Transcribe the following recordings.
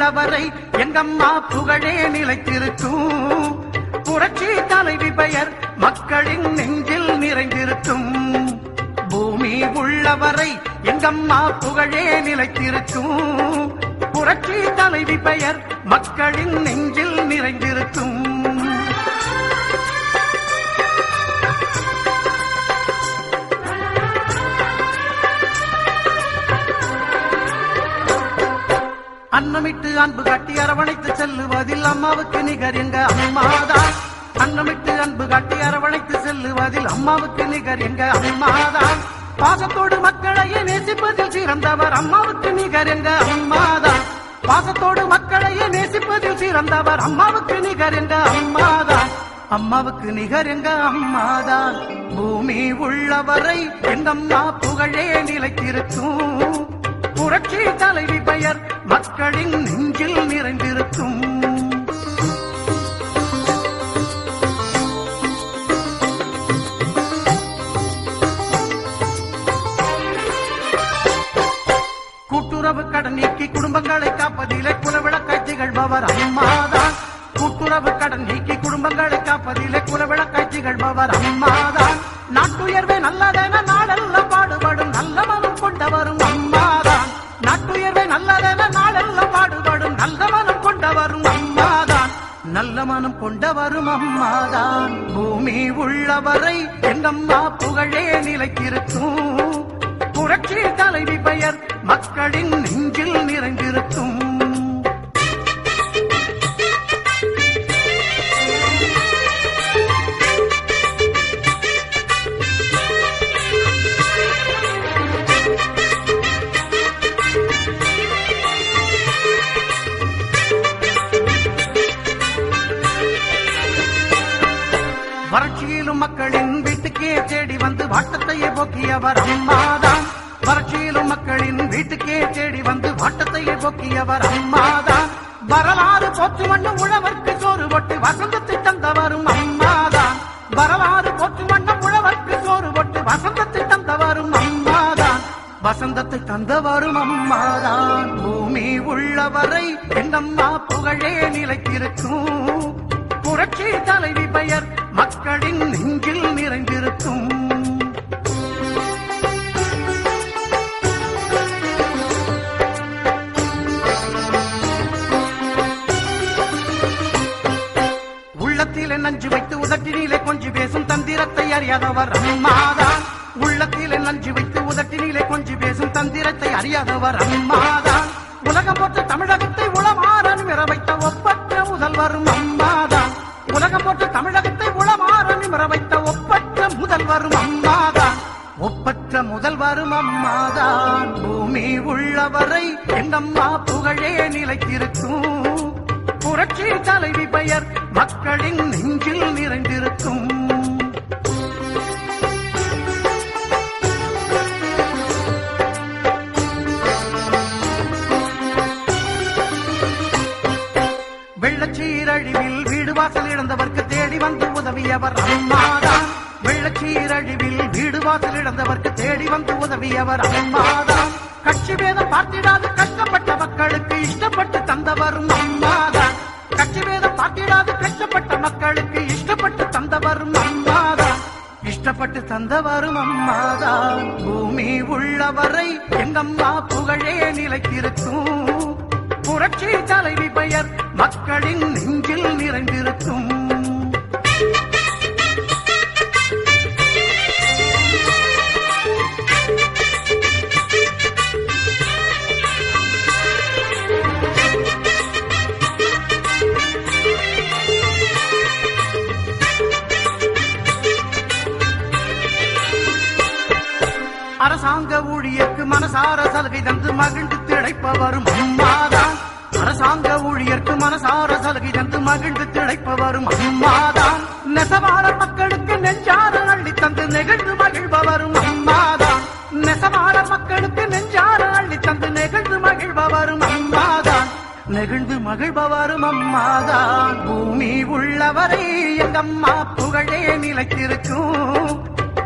உள்ளவரை எங்கம்மா புகழே நிலைத்திருக்கும். புரட்சி தலைவி பெயர் மக்களின் நெஞ்சில் நிறைந்திருக்கும். பூமி உள்ளவரை எங்கம்மா புகழே நிலைத்திருக்கும். புரட்சி தலைவி பெயர் மக்களின் நெஞ்சில் நிறைந்திருக்கும். அன்னமிட்டு அன்பு காட்டி அரவணைத்து செல்லுவதில் அம்மாவுக்கு நிகர் எங்க அம்மாதான். அன்னமிட்டு அன்பு காட்டி அரவணைத்து செல்லுவதில் அம்மாவுக்கு நிகர் எங்க அம்மாதான். பாசத்தோடு மக்களையே நேசிப்பதில் சிறந்தவர் அம்மாவுக்கு நிகர் எங்க அம்மாதான். பாசத்தோடு மக்களையே நேசிப்பதில் சிறந்தவர் அம்மாவுக்கு நிகர் எங்க அம்மாதான். அம்மாவுக்கு நிகர் எங்க அம்மாதான். பூமி உள்ளவரை எங்கம்மா புகழே நிலைத்திருக்கும். புரட்சி தலைவி பெயர் மக்களின் நெஞ்சில் நிறைந்திருக்கும். கூட்டுறவு கடன் நீக்கி குடும்பங்களை காப்பதிலே குலவிளக்காய் திகழ்பவர் அம்மாதான். கூட்டுறவு கடன் நீக்கி குடும்பங்களை காப்பதிலே குலவிளக்காய் திகழ்பவர் அம்மாதான். நாட்டுயர்வே நல்லதென நாடெல்லாம் பாடுபடும் நல்ல மனம் கொண்டவரும் அம்மாதான். நாட்டுயர்வே நல்லதென நாளெல்லாம் பாடுபடும் நல்ல மனம் கொண்டவரும் அம்மாதான். நல்ல மனம் கொண்டவரும் அம்மாதான். பூமி உள்ளவரை எங்கம்மா புகழே நிலைத்திருக்கும். புரட்சி தலைவி பெயர் மக்களின் நெஞ்சில் நிறைந்திருக்கும். வறட்சியிலும் மக்களின் வீட்டுக்கே தேடி வந்து வாட்டத்தையே போக்கியவர் அம்மாதான். வறட்சியிலும் மக்களின் வீட்டுக்கே தேடி வந்து வாட்டத்தையே போக்கியவர் அம்மாதான். வரலாறு போற்று மண்ணு உழவர்க்கு சோறு போட்டு வசந்தத்தை தந்தவரும் அம்மாதான். வரலாறு போற்று மண்ணு உழவர்க்கு சோறு போட்டு வசந்தத்தை தந்தவரும் அம்மாதான். வசந்தத்தை தந்தவரும் அம்மாதான். பூமி உள்ளவரை எங்கம்மா புகழே நிலைத்திருக்கும். புரட்சி தலைவி பெயர் மக்களின் நெஞ்சில் நிறைந்திருக்கும். உள்ளத்திலே நஞ்சு வைத்து உதட்டினிலே கொஞ்சி பேசும் தந்திரத்தை அறியாதவர் அம்மாதான். உள்ளத்திலே நஞ்சு வைத்து உதட்டினிலே கொஞ்சி பேசும் தந்திரத்தை அறியாதவர் அம்மாதான். உலகம் போற்ற தமிழகத்தை உளமாற நிமிர வைத்த ஒப்பற்ற முதல்வரும் அம்மாதான். உலகம் போற்ற தமிழகத்தை உளமாற நிமிர வைத்த ஒப்பற்ற முதல்வரும் அம்மாதான். ஒப்பற்ற முதல்வரும் அம்மாதான். பூமி உள்ளவரை எங்கம்மா புகழே நிலைத்திருக்கும். புரட்சி தலைவி பெயர் மக்களின் நெஞ்சில் நிறைந்திருக்கும். வெள்ளச்சீரழிவில் வீடு வாசல் இழந்தவர்க்கு தேடி வந்து உதவியவர் அம்மாதான். வெள்ளச்சீரழிவில் வீடு வாசல் இழந்தவர்க்கு தேடி வந்து உதவியவர் அம்மாதான். கட்சி வேதம் பார்த்திடாது கஷ்டப்பட்ட மக்களுக்கு இஷ்டப்பட்டு தந்தவரும் அம்மாதான். கட்சி வேதம் பார்த்திடாது கஷ்டப்பட்ட மக்களுக்கு இஷ்டப்பட்டு தந்தவரும் அம்மாதான். இஷ்டப்பட்டு தந்தவரும் அம்மாதான். பூமி உள்ளவரை எங்கம்மா புகழே நிலைத்திருக்கும். புரட்சி தலைவி பெயர் மக்களின் நெஞ்சில் நிறைந்திருக்கும். அரசாங்க ஊழியர்க்கு மனசார சலுகை தந்து மகிழ்ந்து திளைப்பவரும் அம்மாதான். அரசாங்க ஊழியர்க்கு மனசார சலுகை தந்து மகிழ்ந்து திளைப்பவரும் அம்மாதான். நெசவாளர் மக்களுக்கு நெஞ்சார அள்ளி தந்து நெகிழ்ந்து மகிழ்பவரும் அம்மாதான். நெசவாளர் மக்களுக்கு நெஞ்சார அள்ளி தந்து நெகிழ்ந்து மகிழ்பவரும் அம்மாதான். நெகிழ்ந்து மகிழ்பவரும் அம்மாதான். பூமி உள்ளவரை எங்கம்மா புகழே நிலைத்திருக்கும்.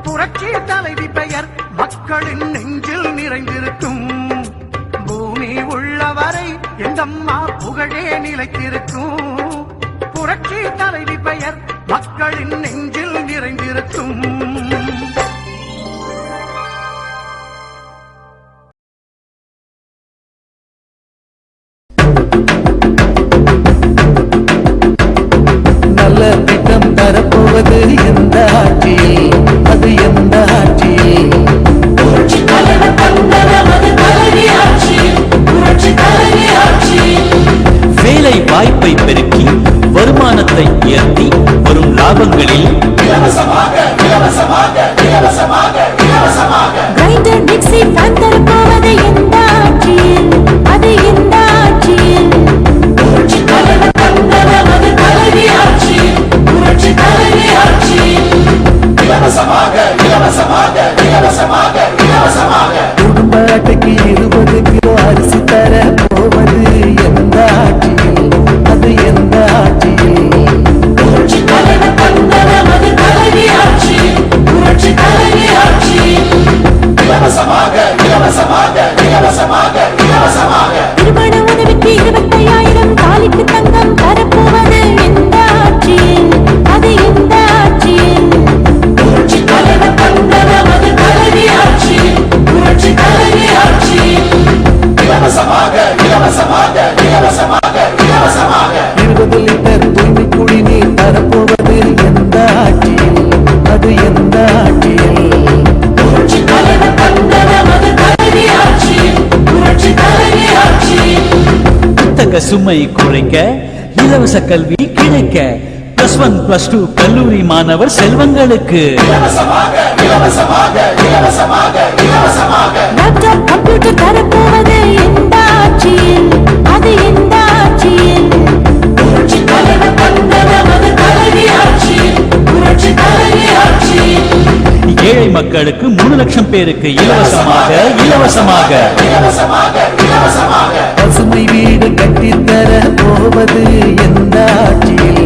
புரட்சி தலைவி பெயர் மக்களின் நெஞ்சில் நிறைந்திருக்கும். பூமி உள்ளவரை எங்கம்மா புகழே நிலைத்திருக்கும் புரட்சி தலைவி பெயர் மக்களின் நெஞ்சில் நிறைந்திருக்கும். நல்ல திட்டம் தரப்போவது எந்த ஆட்சியில், அது எந்த ஆட்சியில்? வேலை வாய்ப்பை பெருக்கி வருமானத்தை உயர்த்தி வரும் லாபங்களில் கிரைண்டர் மிக்ஸி ஃபேன் தரப்போவது எந்த ஆட்சியில், அது எந்த ஆட்சியில்? குடும்ப அட்டைக்கு 20 கிலோ அரிசி தர போவது எந்த ஆட்சியில், அது எந்த ஆட்சியில்? திருமண உதவிக்கு 25,000 தாலிக்கு தங்கம் தரப்போவது எந்த ஆட்சியில், அது எந்த ஆட்சியில்? இருபது லிட்டர் தூய்மை குடிநீர் தரப்போவது எந்த ஆட்சியில், அது எந்த ஆட்சியில்? புத்தக சுமை குறைக்க இலவச கல்வி கிடைக்க +1 +2 கல்லூரி மாணவர் செல்வங்களுக்கு லேப்டாப் கம்ப்யூட்டர் தரப்போவது எந்த ஆட்சியில், அது எந்த ஆட்சியில்? ஏழை மக்களுக்கு 3 லட்சம் பேருக்கு இலவசமாக பசுமை வீடு கட்டித்தர போவது எந்த ஆட்சியில்,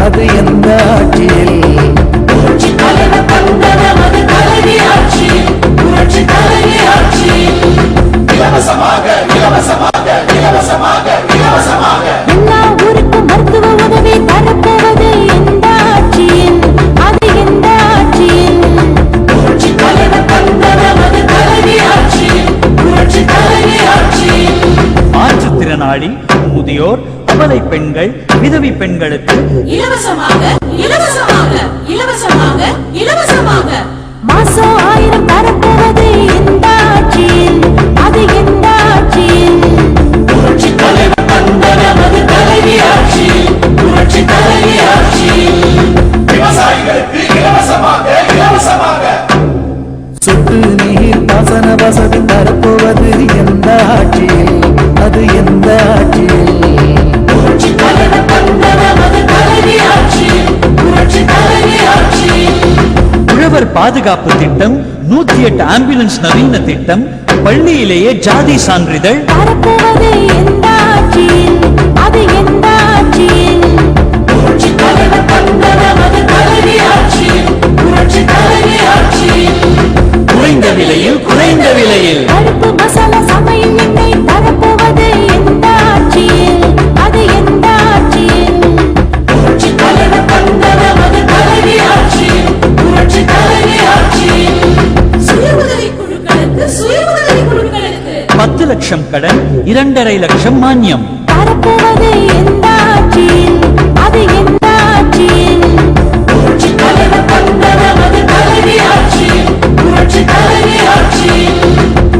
அது எந்த ஆட்சியில்? எல்லா ஊருக்கும் மருத்துவ உதவி தரப்போவது எந்த ஆட்சியில், அது எந்த ஆட்சியில்? மாற்றுத்திறனாளி முதியோர் அபலை பெண்கள் விதவி பெண்களுக்கு இலவசமாக இலவசமாக இலவசமாக இலவசமாக மாசம் 1000 தரப்போவது எந்த ஆட்சியில், அது எந்த ஆட்சியில்? சொட்டு நீர் பாசன வசதி தரப்போவது எந்த ஆட்சியில், அது எந்த ஆட்சியில்? உழவர் பாதுகாப்பு திட்டம் 108 ஆம்புலன்ஸ் நவீன திட்டம் பள்ளியிலேயே ஜாதி சான்றிதழ் தரப்போவது எந்த ஆட்சியில், அது எந்த ஆட்சியில்? குறைந்த விலையில் பருப்பு மசாலா சமையல் எண்ணெய் தரப்போவது எந்த ஆட்சியில், அது எந்த ஆட்சியில்? சுய உதவி குழுக்களுக்கு 10 லட்சம் கடன் 2.5 லட்சம் மானியம் தரப்போவது எந்த ஆட்சியில், அது எந்த ஆட்சியில்?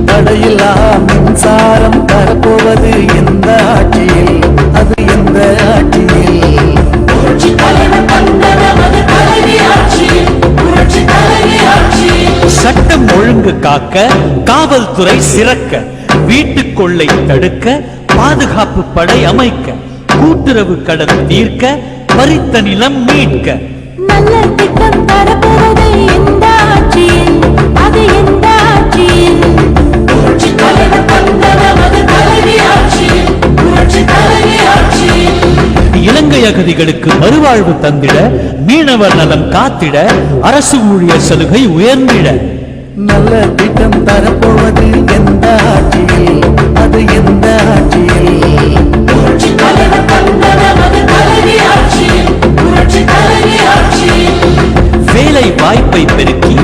தடையில்லா மின்சாரம் தரப்போவது எந்த ஆட்சியில், அது எந்த ஆட்சியில்? சட்டம் ஒழுங்கு காக்க காவல்துறை சிறக்க வீட்டு கொள்ளை தடுக்க பாதுகாப்பு படை அமைக்க கூட்டுறவு கடன் தீர்க்க பறித்த நிலம் மீட்க நல்ல திட்டம் தரப்போவது எந்த ஆட்சியில், அது எந்த ஆட்சியில்? இலங்கை அகதிகளுக்கு மறுவாழ்வு தந்திட மீனவர் நலம் காத்திட அரசு ஊழியர் சலுகை உயர்ந்திட நல்ல திட்டம் தரப்போவது எந்த ஆட்சியில், அது எந்த ஆட்சியில்? வாய்ப்பை பெருக்கி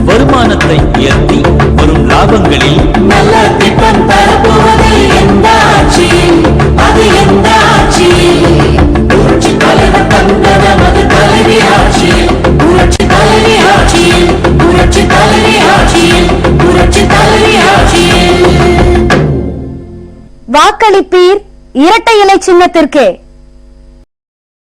வருமானத்தை உயர்த்தி வரும் லாபங்களில் நல்ல திட்டம் தரப்போவது எந்த ஆட்சியில், அது எந்த ஆட்சியில்? புரட்சி தலைவர் தந்த நமது தலைவி ஆட்சியில், புரட்சி தலைவி ஆட்சியில், புரட்சி தலைவி ஆட்சியில், புரட்சி தலைவி ஆட்சியில். வாக்களிப்பீர் இரட்டை இலை சின்னத்திற்கு.